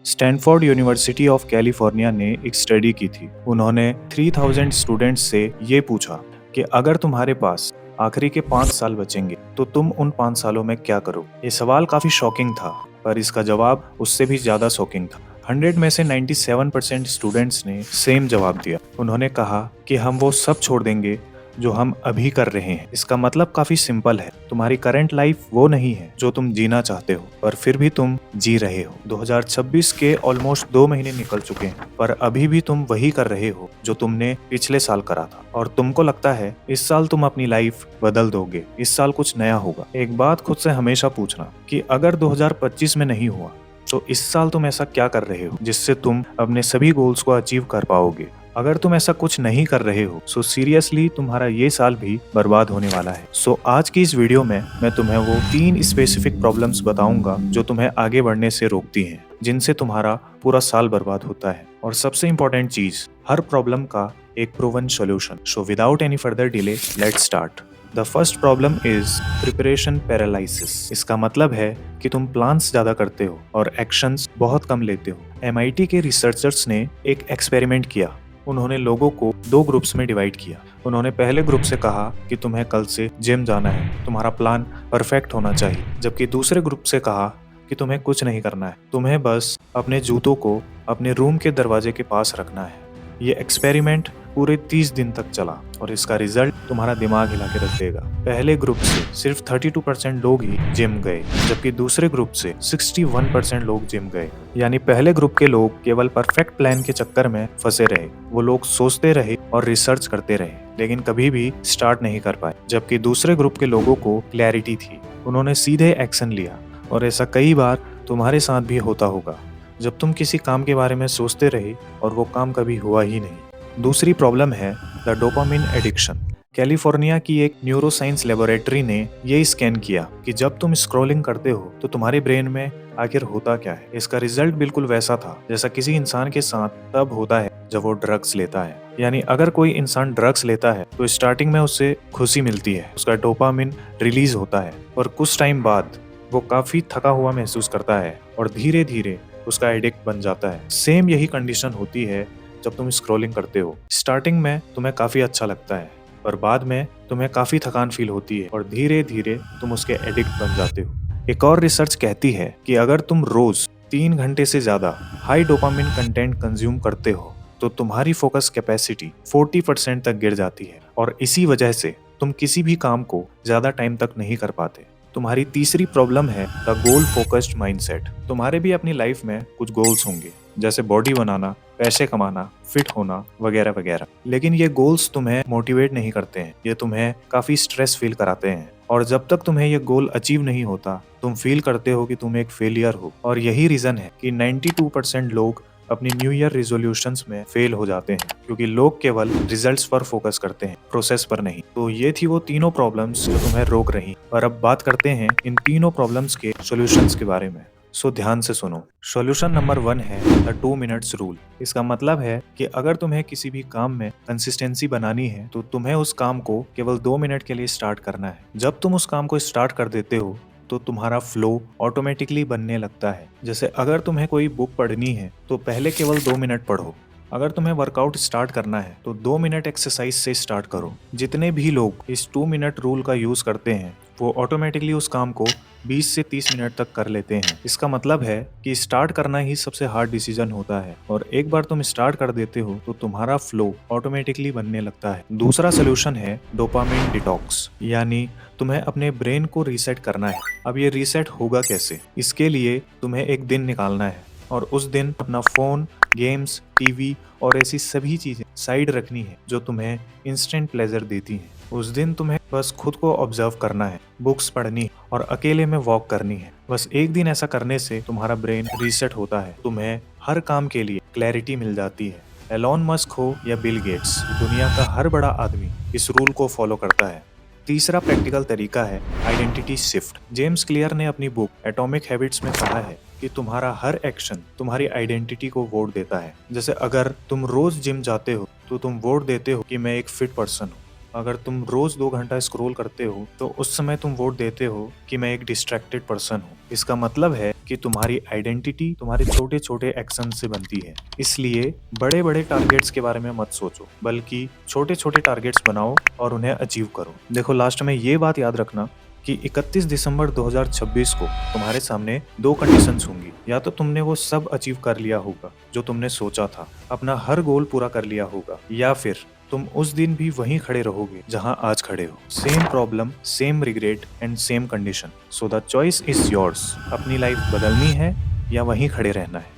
Stanford university of California ने एक study की थी। उन्होंने 3000 स्टूडेंट्स से ये पूछा कि अगर तुम्हारे पास आखिरी के 5 साल बचेंगे तो तुम उन 5 सालों में क्या करो। ये सवाल काफी शॉकिंग था, पर इसका जवाब उससे भी ज्यादा शॉकिंग था। 100 में से 97% स्टूडेंट्स ने सेम जवाब दिया। उन्होंने कहा कि हम वो सब छोड़ देंगे जो हम अभी कर रहे हैं। इसका मतलब काफी सिंपल है, तुम्हारी करंट लाइफ वो नहीं है जो तुम जीना चाहते हो, पर फिर भी तुम जी रहे हो। 2026 के ऑलमोस्ट 2 महीने निकल चुके हैं, पर अभी भी तुम वही कर रहे हो जो तुमने पिछले साल करा था, और तुमको लगता है इस साल तुम अपनी लाइफ बदल दोगे, इस साल कुछ नया होगा। एक बात खुद से हमेशा पूछना कि अगर 2025 में नहीं हुआ तो इस साल तुम ऐसा क्या कर रहे हो जिससे तुम अपने सभी गोल्स को अचीव कर पाओगे। अगर तुम ऐसा कुछ नहीं कर रहे हो सो सीरियसली तुम्हारा ये साल भी बर्बाद होने वाला है। सो आज की इस वीडियो में मैं तुम्हें वो 3 स्पेसिफिक प्रॉब्लम्स बताऊंगा जो तुम्हें आगे बढ़ने से रोकती हैं, जिनसे तुम्हारा पूरा साल बर्बाद होता है। और सबसे इम्पोर्टेंट चीज, हर प्रॉब्लम का एक proven solution. So without any further delay let's start. The first problem is preparation paralysis. इसका मतलब है कि तुम प्लान्स ज्यादा करते हो और एक्शंस बहुत कम लेते हो। MIT के रिसर्चर्स ने एक एक्सपेरिमेंट किया। उन्होंने लोगों को 2 ग्रुप्स में डिवाइड किया। उन्होंने पहले ग्रुप से कहा कि तुम्हें कल से जिम जाना है, तुम्हारा प्लान परफेक्ट होना चाहिए। जबकि दूसरे ग्रुप से कहा कि तुम्हें कुछ नहीं करना है, तुम्हें बस अपने जूतों को अपने रूम के दरवाजे के पास रखना है। ये एक्सपेरिमेंट पूरे 30 दिन तक चला और इसका रिजल्ट तुम्हारा दिमाग हिला के रख देगा। पहले ग्रुप से सिर्फ 32% लोग ही जिम गए, जबकि दूसरे ग्रुप से 61% लोग जिम गए। यानी पहले ग्रुप के लोग केवल परफेक्ट प्लान के चक्कर में फंसे रहे। वो लोग सोचते रहे और रिसर्च करते रहे, लेकिन कभी भी स्टार्ट नहीं कर पाए। जबकि दूसरे ग्रुप के लोगों को क्लैरिटी थी, उन्होंने सीधे एक्शन लिया। और ऐसा कई बार तुम्हारे साथ भी होता होगा, जब तुम किसी काम के बारे में सोचते रहे और वो काम कभी हुआ ही नहीं। दूसरी प्रॉब्लम है द डोपामिन एडिक्शन। कैलिफोर्निया की एक न्यूरोसाइंस लेबोरेटरी ने ये स्कैन किया कि जब तुम स्क्रॉलिंग करते हो तो तुम्हारे ब्रेन में आखिर होता क्या है। इसका रिजल्ट बिल्कुल वैसा था जैसा किसी इंसान के साथ तब होता है जब वो ड्रग्स लेता है। यानी अगर कोई इंसान ड्रग्स लेता है तो स्टार्टिंग में उसे खुशी मिलती है, उसका डोपामिन रिलीज होता है, और कुछ टाइम बाद वो काफी थका हुआ महसूस करता है और धीरे धीरे उसका एडिक्ट बन जाता है। सेम यही कंडीशन होती है जब तुम स्क्रॉलिंग करते हो। स्टार्टिंग में तुम्हें काफी अच्छा लगता है, पर बाद में तुम्हें काफी थकान फील होती है और धीरे धीरे तुम उसके एडिक्ट बन जाते हो। एक और रिसर्च कहती है कि अगर तुम रोज 3 घंटे से ज्यादा हाई डोपामिन कंटेंट कंज्यूम करते हो तो तुम्हारी फोकस कैपेसिटी 40% तक गिर जाती है, और इसी वजह से तुम किसी भी काम को ज्यादा टाइम तक नहीं कर पाते। तुम्हारी तीसरी प्रॉब्लम है द गोल फोकस्ड माइंडसेट। तुम्हारे भी अपनी लाइफ में कुछ गोल्स होंगे, जैसे बॉडी बनाना, पैसे कमाना, फिट होना वगैरह वगैरह। लेकिन ये गोल्स तुम्हें मोटिवेट नहीं करते हैं, ये तुम्हें काफी स्ट्रेस फील कराते हैं। और जब तक तुम्हें ये गोल अचीव नहीं होता, तुम फील करते हो कि तुम एक फेलियर हो। और यही रीजन है कि 92% लोग अपनी न्यू ईयर रिजोल्यूशंस में फेल हो जाते हैं, क्योंकि लोग केवल रिजल्ट्स पर फोकस करते हैं, प्रोसेस पर नहीं। तो ये थी वो तीनों प्रॉब्लम्स जो तुम्हें रोक रही। और अब बात करते हैं इन तीनों प्रॉब्लम्स के सॉल्यूशंस के बारे में। सो ध्यान से सुनो। सॉल्यूशन नंबर 1 है द 2 मिनट्स रूल। इसका मतलब है कि अगर तुम्हें किसी भी काम में कंसिस्टेंसी बनानी है तो तुम्हें उस काम को केवल 2 मिनट के लिए स्टार्ट करना है। जब तुम उस काम को स्टार्ट कर देते हो तो तुम्हारा फ्लो ऑटोमेटिकली बनने लगता है। जैसे अगर तुम्हें कोई बुक पढ़नी है तो पहले केवल 2 मिनट पढ़ो। अगर तुम्हें वर्कआउट स्टार्ट करना है तो 2 मिनट एक्सरसाइज से स्टार्ट करो। जितने भी लोग इस 2 मिनट रूल का यूज करते हैं वो ऑटोमेटिकली उस काम को 20 से 30 मिनट तक कर लेते हैं। इसका मतलब है कि स्टार्ट करना ही सबसे हार्ड डिसीजन होता है, और एक बार तुम स्टार्ट कर देते हो तो तुम्हारा फ्लो ऑटोमेटिकली बनने लगता है। दूसरा सोल्यूशन है डोपामिन डिटॉक्स, यानी तुम्हें अपने ब्रेन को रीसेट करना है। अब ये रीसेट होगा कैसे? इसके लिए तुम्हें एक दिन निकालना है और उस दिन अपना फोन, गेम्स, टीवी और ऐसी सभी चीजें साइड रखनी है जो तुम्हें इंस्टेंट प्लेजर देती हैं। उस दिन तुम्हें बस खुद को ऑब्जर्व करना है, बुक्स पढ़नी है और अकेले में वॉक करनी है। बस एक दिन ऐसा करने से तुम्हारा ब्रेन रीसेट होता है, तुम्हें हर काम के लिए क्लैरिटी मिल जाती है। एलोन मस्क हो या बिल गेट्स, दुनिया का हर बड़ा आदमी इस रूल को फॉलो करता है। तीसरा प्रैक्टिकल तरीका है आइडेंटिटी शिफ्ट। जेम्स क्लियर ने अपनी बुक एटॉमिक हैबिट्स में कहा है कि तुम्हारा हर एक्शन तुम्हारी आइडेंटिटी को वोट देता है। जैसे अगर तुम रोज जिम जाते हो तो तुम वोट देते हो कि मैं एक फिट पर्सन हूँ। अगर तुम रोज 2 घंटा स्क्रॉल करते हो तो उस समय तुम वोट देते हो कि मैं एक डिस्ट्रैक्टेड पर्सन हूँ। इसका मतलब है कि तुम्हारी आइडेंटिटी तुम्हारे छोटे छोटे एक्शन से बनती है। इसलिए बड़े बड़े टारगेट्स के बारे में मत सोचो, बल्कि छोटे छोटे टारगेट्स बनाओ और उन्हें अचीव करो। देखो, लास्ट में ये बात याद रखना कि 31 दिसंबर 2026 को तुम्हारे सामने 2 कंडीशंस होंगी। या तो तुमने वो सब अचीव कर लिया होगा जो तुमने सोचा था, अपना हर गोल पूरा कर लिया होगा, या फिर तुम उस दिन भी वहीं खड़े रहोगे जहां आज खड़े हो। Same problem, same regret and same condition. So the choice is yours. अपनी लाइफ बदलनी है या वहीं खड़े रहना है।